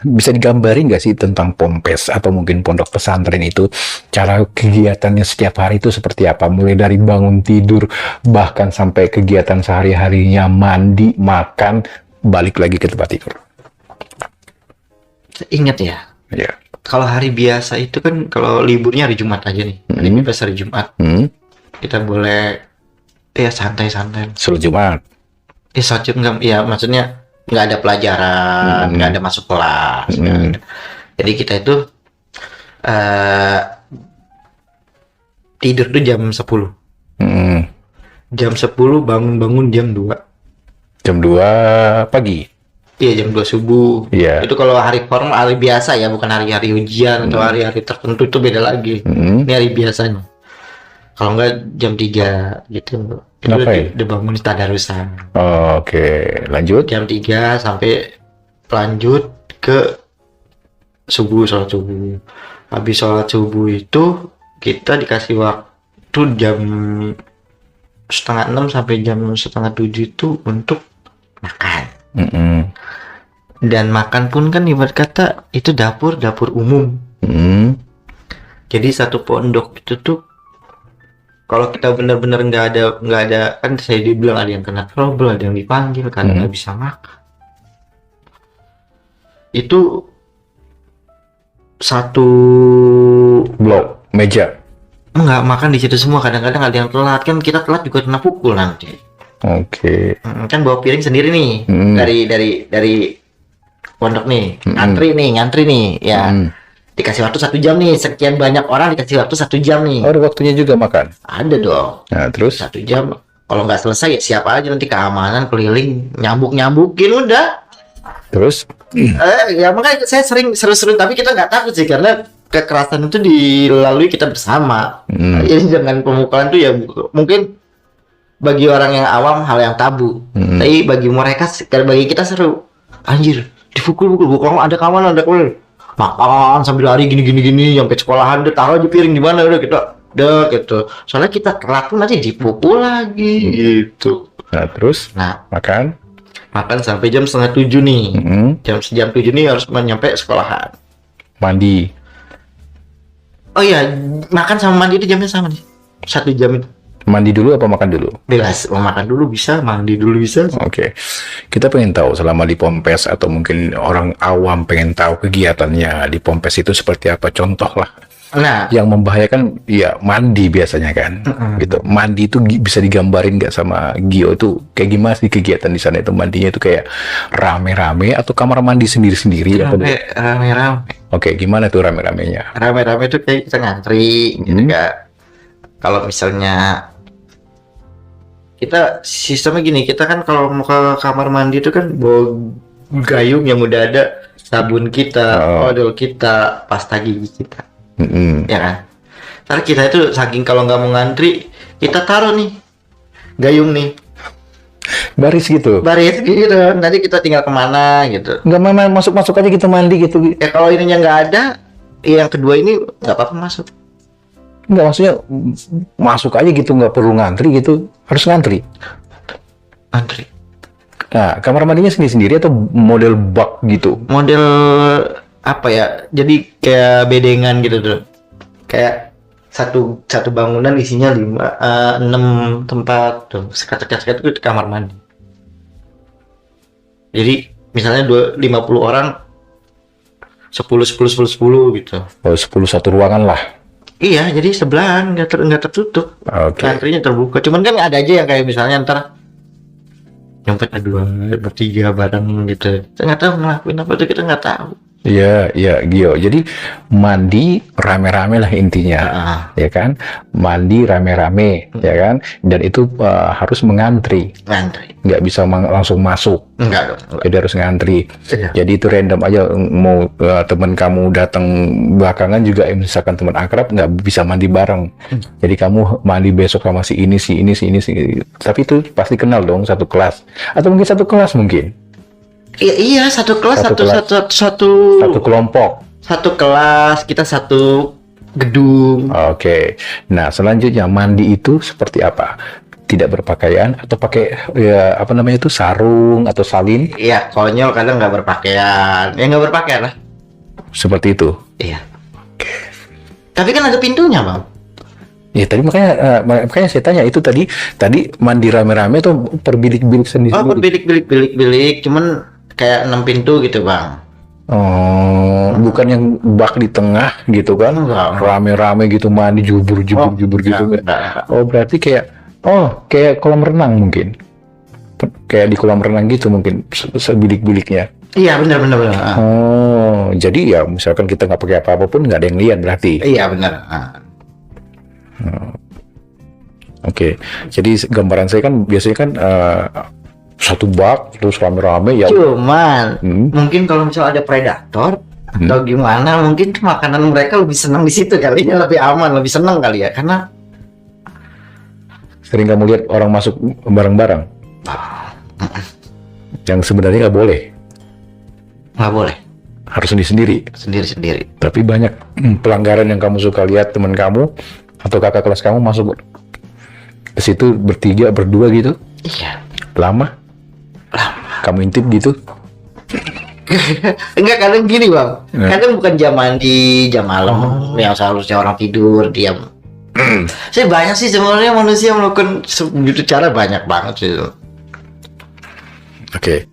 Bisa digambarin nggak sih tentang Pompes atau mungkin pondok pesantren itu, cara kegiatannya setiap hari itu seperti apa? Mulai dari bangun tidur, bahkan sampai kegiatan sehari-harinya, mandi, makan, balik lagi ke tempat tidur. Ingat ya, Ya. kalau hari biasa itu kan kalau liburnya hari Jumat aja nih. Hari bebas hari Jumat. Kita boleh ya santai-santai. Sholat Jumat. Sholat enggak, ya maksudnya nggak ada pelajaran, nggak ada masuk kelas. Nggak ada. Jadi kita itu tidur tuh jam 10. Jam 10 bangun jam 2. Jam 2 pagi. Iya, jam 2 subuh. Iya. Itu kalau hari formal, hari biasa ya, bukan hari-hari ujian atau hari-hari tertentu, itu beda lagi. Ini hari biasanya. Kalau enggak jam 3 gitu. Itu Ngapain? udah bangun tadarusan. Oke, lanjut. Jam 3 sampai lanjut ke subuh, sholat subuh. Habis sholat subuh itu kita dikasih waktu jam 5:30 sampai jam 6:30 itu untuk makan. Dan makan pun kan ibarat kata itu dapur umum. Jadi satu pondok itu tuh kalau kita benar-benar nggak ada kan saya dibilang ada yang kena trouble, ada yang dipanggil karena nggak bisa makan. Itu satu Blok, meja. nggak makan di situ semua. Kadang-kadang ada yang telat, kan kita telat juga kena pukul nanti. Oke. Kan bawa piring sendiri nih dari pondok nih, ngantri nih ya. Dikasih waktu 1 jam nih, sekian banyak orang dikasih waktu 1 jam nih. Oh, ada waktunya juga makan. Ada dong. Nah, terus 1 jam. Kalau nggak selesai ya siapa aja nanti keamanan keliling nyambuk-nyambukin udah. terus Ya makanya saya sering seru-seru, tapi kita nggak takut sih karena kekerasan itu dilalui kita bersama. Jadi jangan pemukulan tuh ya mungkin bagi orang yang awam hal yang tabu. Tapi bagi mereka, bagi kita seru. Anjir, dipukul-pukul, kalau ada kawan makan sambil lari gini sampai sekolahan udah taruh aja piring di mana udah gitu. Soalnya kita telat pun nanti dipukul lagi gitu. Nah, terus makan Sampai jam 6:30 nih. Jam 7 nih harus nyampe sekolahan. mandi. Oh iya, makan sama mandi itu jamnya sama nih. 1 jam itu. Mandi dulu apa makan dulu? Bebas, mau makan dulu bisa, mandi dulu bisa. Oke. Kita pengen tahu selama di Pompes, atau mungkin orang awam pengen tahu kegiatannya di Pompes itu seperti apa, contoh lah. Nah, Yang membahayakan ya mandi biasanya kan. Gitu. Mandi itu bisa digambarin nggak sama Gio itu kayak gimana sih kegiatan di sana itu, mandinya itu kayak rame-rame atau kamar mandi sendiri-sendiri atau rame-rame. Oke, gimana tuh rame-ramenya? Rame-rame itu kayak kita ngantri gitu kan. Kalau misalnya kita sistemnya gini, kita kan kalau mau ke kamar mandi itu kan bawa gayung yang udah ada sabun kita, odol kita, pasta gigi kita, ya kan. Ntar kita itu saking kalau nggak mau ngantri, kita taruh nih gayung nih, Baris gitu. baris gitu. Nanti kita tinggal kemana gitu. Nggak main masuk-masuk aja gitu mandi gitu. Ya kalau ininya nggak ada, yang kedua ini nggak apa-apa masuk. Nggak, maksudnya masuk aja gitu, nggak perlu ngantri gitu. Harus ngantri. Antri. Nah, kamar mandinya sendiri-sendiri atau model bak gitu? Model apa ya? Jadi kayak bedengan gitu tuh. Kayak satu bangunan isinya 6 tempat tuh. Sekat-sekat itu kamar mandi. Jadi misalnya 50 orang 10 gitu. Oh, 10 satu ruangan lah. Iya, jadi sebelahan nggak tertutup. Oke. Antrinya terbuka. Cuman kan ada aja yang kayak misalnya ntar nyempet berdua, bertiga bareng gitu. Kita nggak tahu ngelakuin apa tuh, kita nggak tahu. Iya, iya, Gio. Jadi mandi rame-rame lah intinya, ya kan? Mandi rame-rame, ya kan? Dan itu harus mengantri. Ngantri. Nggak bisa langsung masuk. Enggak dong. Jadi harus ngantri. Iya. Jadi itu random aja, mau teman kamu datang belakangan juga, misalkan teman akrab nggak bisa mandi bareng. Jadi kamu mandi besok sama si ini. Tapi itu pasti kenal dong, satu kelas. Atau mungkin satu kelas mungkin. Iya, satu kelas, Satu kelompok. satu kelas, kita satu gedung. Oke. Nah, selanjutnya mandi itu seperti apa? tidak berpakaian atau pakai ya apa namanya itu sarung atau salin Iya, konyol kadang nggak berpakaian. Ya nggak berpakaian lah. seperti itu. Iya. Tapi kan ada pintunya, Bang. Ya tadi makanya saya tanya itu tadi mandi rame-rame atau per bilik-bilik Oh, sendiri-sendiri? berbilik-bilik, cuman kayak 6 pintu gitu, Bang. Oh, bukan yang bak di tengah gitu kan? Enggak. Rame-rame gitu mandi jubur gitu. Enggak. Oh, berarti kayak kolam renang mungkin. Kayak di kolam renang gitu mungkin sebilik-biliknya. Iya, benar. Ah. Oh, jadi ya misalkan kita nggak pakai apa-apa pun nggak ada yang lihat berarti. Iya, benar. Ah. Oke, jadi gambaran saya kan biasanya kan satu bak terus rame-rame ya. Cuman Hmm. mungkin kalau misalnya ada predator atau gimana, mungkin tuh makanan mereka lebih senang di situ kali ya, lebih aman, lebih senang kali ya, karena Sering kamu lihat orang masuk bareng-bareng yang sebenarnya nggak boleh, nggak boleh harus sendiri-sendiri. sendiri-sendiri. Tapi banyak pelanggaran yang kamu suka lihat teman kamu atau kakak kelas kamu masuk ke situ bertiga, berdua gitu, Iya. lama. Kamu intip gitu. Enggak, kadang gini, Bang. Ya. Kadang bukan jam mandi, jam malam yang seharusnya orang tidur diam. Saya banyak sih sebenarnya manusia melakukan sebegitu cara, banyak banget sih. Oke.